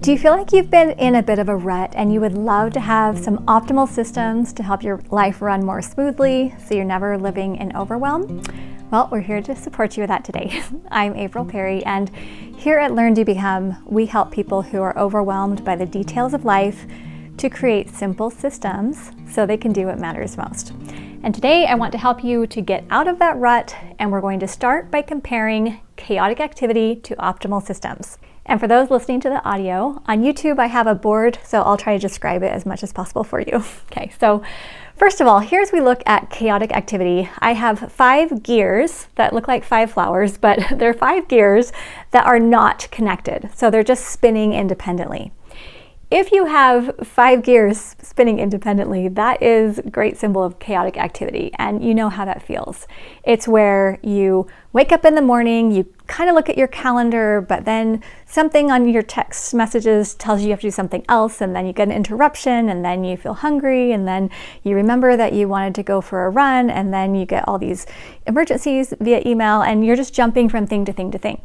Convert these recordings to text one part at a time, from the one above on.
Do you feel like you've been in a bit of a rut and you would love to have some optimal systems to help your life run more smoothly so you're never living in overwhelm? Well, we're here to support you with that today. I'm April Perry, and here at Learn to Become, we help people who are overwhelmed by the details of life to create simple systems so they can do what matters most. And today I want to help you to get out of that rut, and we're going to start by comparing chaotic activity to optimal systems. And for those listening to the audio, on YouTube I have a board, so I'll try to describe it as much as possible for you. Okay, so first of all, here's we look at chaotic activity. I have 5 gears that look like 5 flowers, but they're 5 gears that are not connected. So they're just spinning independently. If you have 5 gears spinning independently, that is a great symbol of chaotic activity, and you know how that feels. It's where you wake up in the morning, you kind of look at your calendar, but then something on your text messages tells you have to do something else, and then you get an interruption, and then you feel hungry, and then you remember that you wanted to go for a run, and then you get all these emergencies via email, and you're just jumping from thing to thing to thing.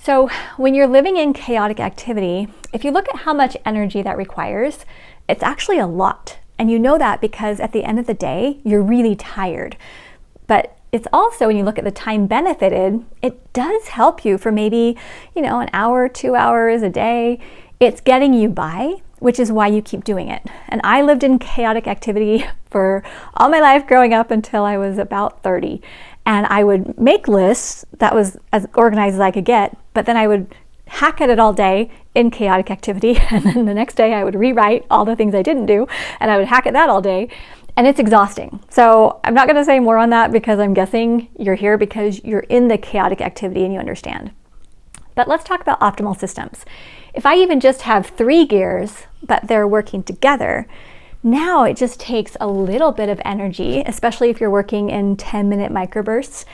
So when you're living in chaotic activity, if you look at how much energy that requires, it's actually a lot. And you know that because at the end of the day, you're really tired. But it's also, when you look at the time benefited, it does help you for maybe, an hour, 2 hours a day. It's getting you by, which is why you keep doing it. And I lived in chaotic activity for all my life growing up until I was about 30. And I would make lists that was as organized as I could get, but then I would hack at it all day in chaotic activity. And then the next day I would rewrite all the things I didn't do, and I would hack at that all day. And it's exhausting. So I'm not going to say more on that because I'm guessing you're here because you're in the chaotic activity and you understand. But let's talk about optimal systems. If I even just have 3 gears, but they're working together, now it just takes a little bit of energy, especially if you're working in 10-minute microbursts.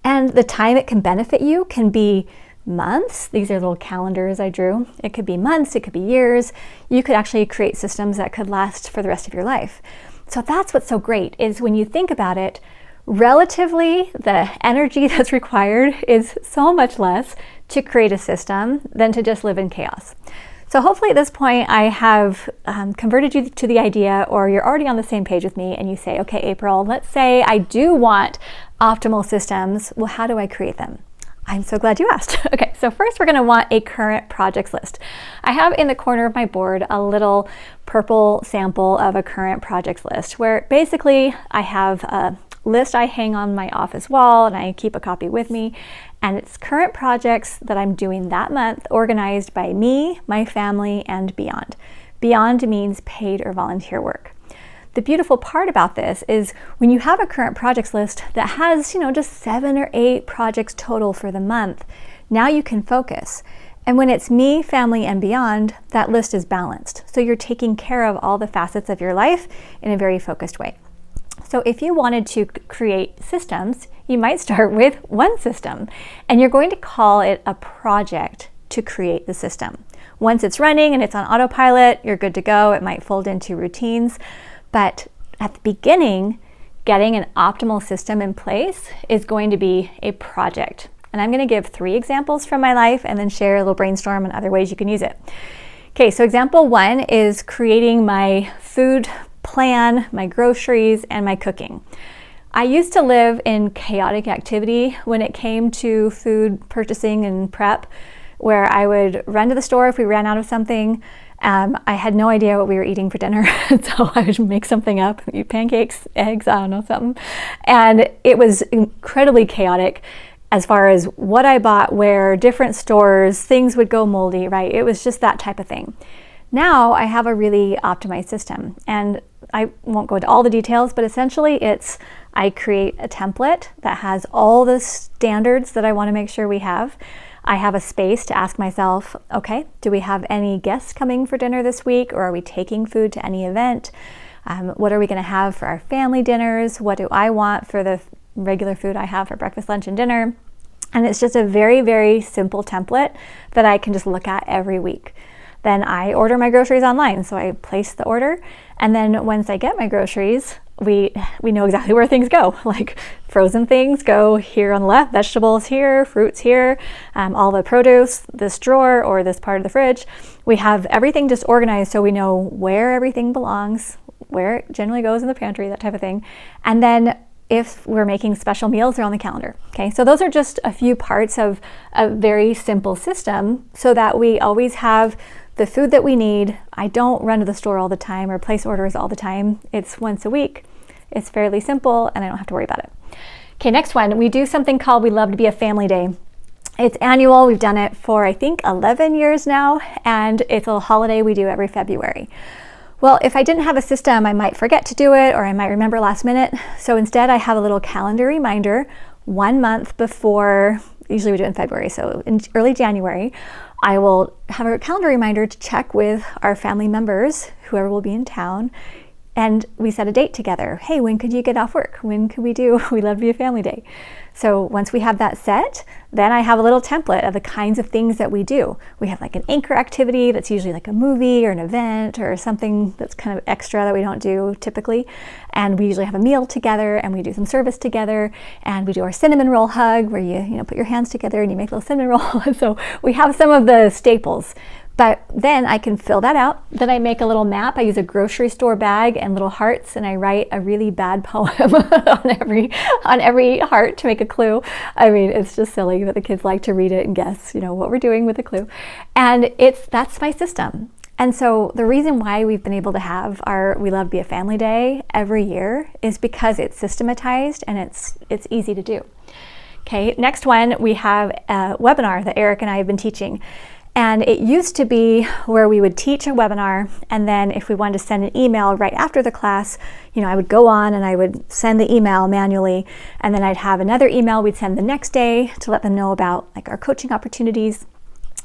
And the time it can benefit you can be months. These are little calendars I drew. It could be months, it could be years. You could actually create systems that could last for the rest of your life. So that's what's so great, is when you think about it, relatively the energy that's required is so much less to create a system than to just live in chaos. So hopefully at this point I have converted you to the idea, or you're already on the same page with me and you say, okay, April, let's say I do want optimal systems. Well, how do I create them? I'm so glad you asked. Okay, so first we're going to want a current projects list. I have in the corner of my board a little purple sample of a current projects list where basically I have a list I hang on my office wall and I keep a copy with me, and it's current projects that I'm doing that month organized by me, my family, and beyond. Beyond means paid or volunteer work. The beautiful part about this is when you have a current projects list that has, just 7 or 8 projects total for the month, now you can focus. And when it's me, family, and beyond, that list is balanced. So you're taking care of all the facets of your life in a very focused way. So if you wanted to create systems, you might start with one system, and you're going to call it a project to create the system. Once it's running and it's on autopilot, you're good to go. It might fold into routines. But at the beginning, getting an optimal system in place is going to be a project. And I'm going to give 3 examples from my life and then share a little brainstorm on other ways you can use it. Okay, so example 1 is creating my food plan, my groceries, and my cooking. I used to live in chaotic activity when it came to food purchasing and prep, where I would run to the store if we ran out of something. I had no idea what we were eating for dinner, so I would make something up, eat pancakes, eggs, I don't know, something. And it was incredibly chaotic as far as what I bought, where, different stores, things would go moldy, right? It was just that type of thing. Now I have a really optimized system, and I won't go into all the details, but essentially I create a template that has all the standards that I want to make sure we have. I have a space to ask myself, okay, do we have any guests coming for dinner this week, or are we taking food to any event? What are we going to have for our family dinners? What do I want for the regular food I have for breakfast, lunch, and dinner? And it's just a very, very simple template that I can just look at every week. then I order my groceries online. So I place the order, and then once I get my groceries, we know exactly where things go. Like frozen things go here on the left, vegetables here, fruits here, all the produce, this drawer or this part of the fridge. We have everything just organized so we know where everything belongs, where it generally goes in the pantry, that type of thing. And then if we're making special meals, they're on the calendar. Okay, so those are just a few parts of a very simple system so that we always have the food that we need. I don't run to the store all the time or place orders all the time. It's once a week. It's fairly simple and I don't have to worry about it. Okay, next one, we do something called We Love to Be a Family Day. It's annual. We've done it for, I think, 11 years now, and it's a holiday we do every February. Well, if I didn't have a system, I might forget to do it or I might remember last minute. So instead, I have a little calendar reminder 1 month before, usually we do it in February, so in early January, I will have a calendar reminder to check with our family members, whoever will be in town, and we set a date together. Hey, when could you get off work? When could we do We Love to Be a Family Day? So once we have that set, then I have a little template of the kinds of things that we do. We have like an anchor activity that's usually like a movie or an event or something that's kind of extra that we don't do typically. And we usually have a meal together and we do some service together and we do our cinnamon roll hug where you put your hands together and you make a little cinnamon roll. So we have some of the staples. But then I can fill that out. Then I make a little map. I use a grocery store bag and little hearts, and I write a really bad poem on every heart to make a clue. I mean, it's just silly, but the kids like to read it and guess, what we're doing with the clue. And that's my system. And so the reason why we've been able to have our We Love to Be a Family Day every year is because it's systematized and it's easy to do. Okay, next one, we have a webinar that Eric and I have been teaching. And it used to be where we would teach a webinar, and then if we wanted to send an email right after the class, I would go on and I would send the email manually, and then I'd have another email we'd send the next day to let them know about like our coaching opportunities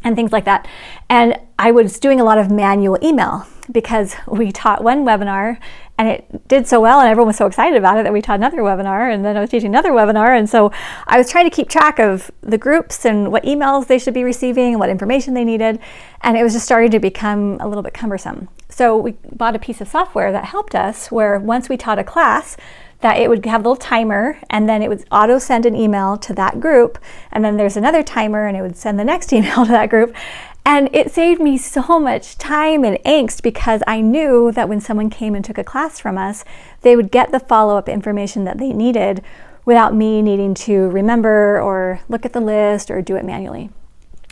and things like that. And I was doing a lot of manual email because we taught one webinar and it did so well and everyone was so excited about it that we taught another webinar, and then I was teaching another webinar, and so I was trying to keep track of the groups and what emails they should be receiving and what information they needed, and it was just starting to become a little bit cumbersome. So we bought a piece of software that helped us where once we taught a class that it would have a little timer and then it would auto send an email to that group, and then there's another timer and it would send the next email to that group. And it saved me so much time and angst because I knew that when someone came and took a class from us, they would get the follow-up information that they needed without me needing to remember or look at the list or do it manually.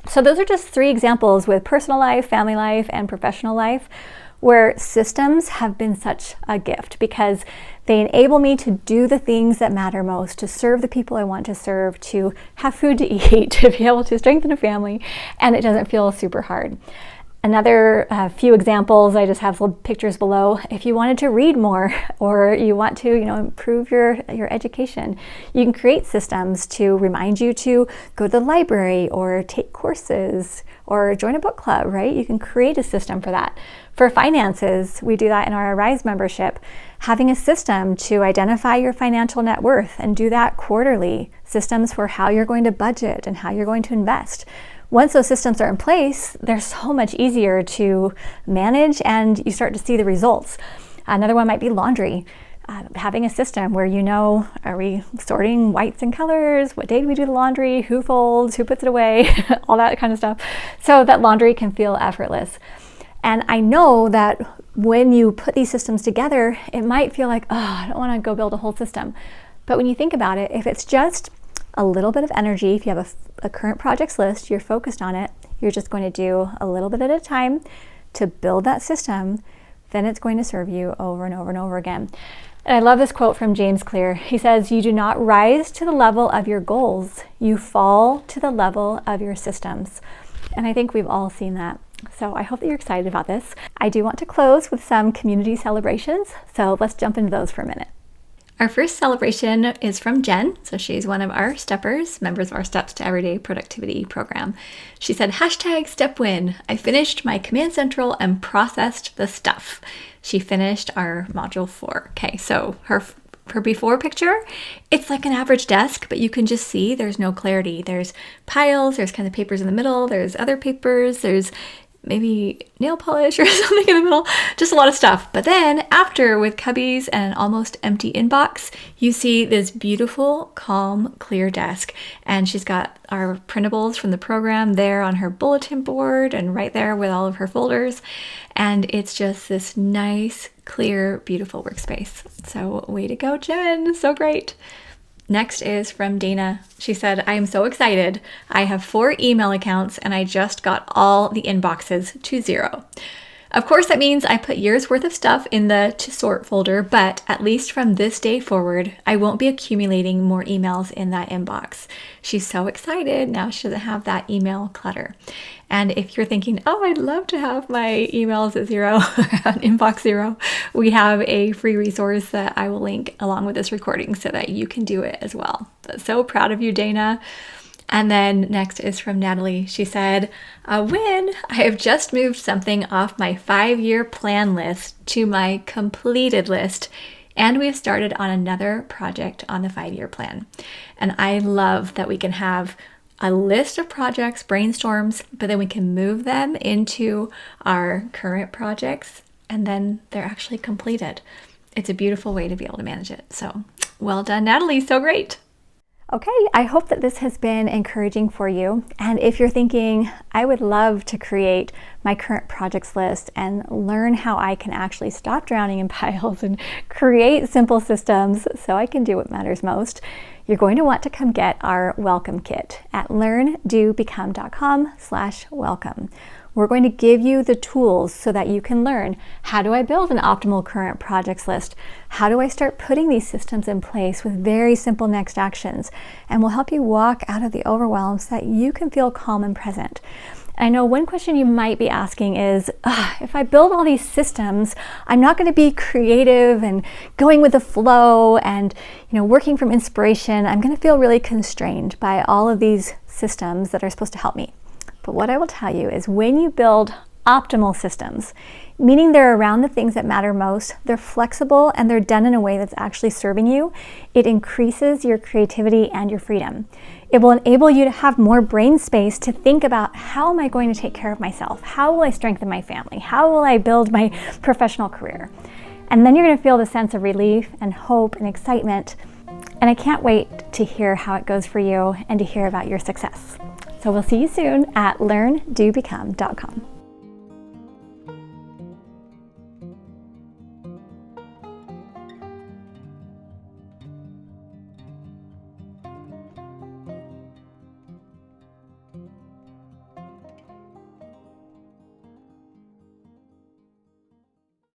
So those are just 3 examples with personal life, family life, and professional life where systems have been such a gift because they enable me to do the things that matter most, to serve the people I want to serve, to have food to eat, to be able to strengthen a family, and it doesn't feel super hard. Another few examples, I just have little pictures below. If you wanted to read more or you want to, improve your education, you can create systems to remind you to go to the library or take courses or join a book club, right? You can create a system for that. For finances, we do that in our Arise membership. Having a system to identify your financial net worth and do that quarterly. Systems for how you're going to budget and how you're going to invest. Once those systems are in place, they're so much easier to manage and you start to see the results. Another one might be laundry. Having a system where are we sorting whites and colors? What day do we do the laundry? Who folds? Who puts it away? All that kind of stuff. So that laundry can feel effortless. And I know that when you put these systems together, it might feel like, I don't want to go build a whole system. But when you think about it, if it's just a little bit of energy, if you have a current projects list, you're focused on it, you're just going to do a little bit at a time to build that system, then it's going to serve you over and over and over again. And I love this quote from James Clear. He says, "You do not rise to the level of your goals, you fall to the level of your systems." And I think we've all seen that. So I hope that you're excited about this. I do want to close with some community celebrations, so let's jump into those for a minute. Our first celebration is from Jen. So she's one of our steppers, members of our Steps to Everyday Productivity program. She said, #StepWin. I finished my Command Central and processed the stuff. She finished our module 4. Okay, so her before picture, it's like an average desk, but you can just see there's no clarity. There's piles, there's kind of papers in the middle, there's other papers, there's maybe nail polish or something in the middle, just a lot of stuff. But then after, with cubbies and an almost empty inbox, you see this beautiful, calm, clear desk. And she's got our printables from the program there on her bulletin board and right there with all of her folders. And it's just this nice, clear, beautiful workspace. So way to go, Jen, so great. Next is from Dana. She said, I am so excited. I have 4 email accounts and I just got all the inboxes to 0. Of course, that means I put years worth of stuff in the to sort folder, but at least from this day forward, I won't be accumulating more emails in that inbox. She's so excited. Now she doesn't have that email clutter. And if you're thinking, oh, I'd love to have my emails at 0, at inbox 0, we have a free resource that I will link along with this recording so that you can do it as well. But so proud of you, Dana. And then next is from Natalie. She said, a win! I have just moved something off my 5-year plan list to my completed list, and we have started on another project on the 5-year plan. And I love that we can have a list of projects, brainstorms, but then we can move them into our current projects, and then they're actually completed. It's a beautiful way to be able to manage it. So well done, Natalie. So great. Okay, I hope that this has been encouraging for you. And if you're thinking, I would love to create my current projects list and learn how I can actually stop drowning in piles and create simple systems so I can do what matters most, you're going to want to come get our welcome kit at learndobecome.com/welcome. We're going to give you the tools so that you can learn, how do I build an optimal current projects list? How do I start putting these systems in place with very simple next actions? And we'll help you walk out of the overwhelm so that you can feel calm and present. I know one question you might be asking is, if I build all these systems, I'm not going to be creative and going with the flow and working from inspiration. I'm going to feel really constrained by all of these systems that are supposed to help me. But what I will tell you is when you build optimal systems, meaning they're around the things that matter most, they're flexible, and they're done in a way that's actually serving you, it increases your creativity and your freedom. It will enable you to have more brain space to think about, how am I going to take care of myself? How will I strengthen my family? How will I build my professional career? And then you're going to feel the sense of relief and hope and excitement. And I can't wait to hear how it goes for you and to hear about your success. So we'll see you soon at learndobecome.com.